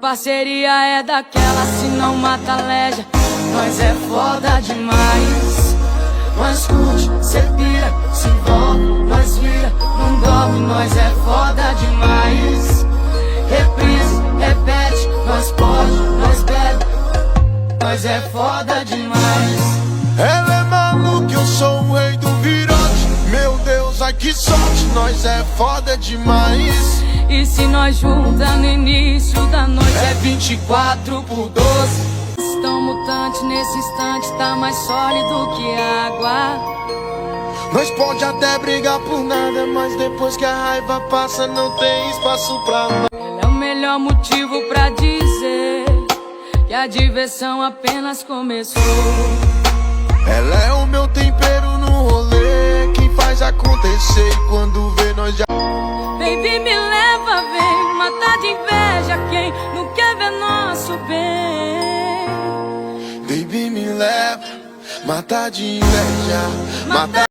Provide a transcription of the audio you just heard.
parceria é daquela, se não mata leja. Nós é foda demais. Nós curte, cê pira, se envolve, nós vira, não dorme. Nós é foda demais. Reprise, repete, nós pode, nós bebe. Nós é foda demais. Ela é maluca, eu sou o rei do virote. Meu Deus, ai que sorte, nós é foda demais. E se nós junta no início da noite é 24 por 12. Tão mutante nesse instante, tá mais sólido que água. Nós pode até brigar por nada, mas depois que a raiva passa não tem espaço pra amar. Ela é o melhor motivo pra dizer que a diversão apenas começou. Ela é o meu tempero no rolê, quem faz acontecer e quando vê nós já... Baby, me leva, vem matar de inveja quem não quer ver nosso bem. Baby, me leva, matar de inveja, matar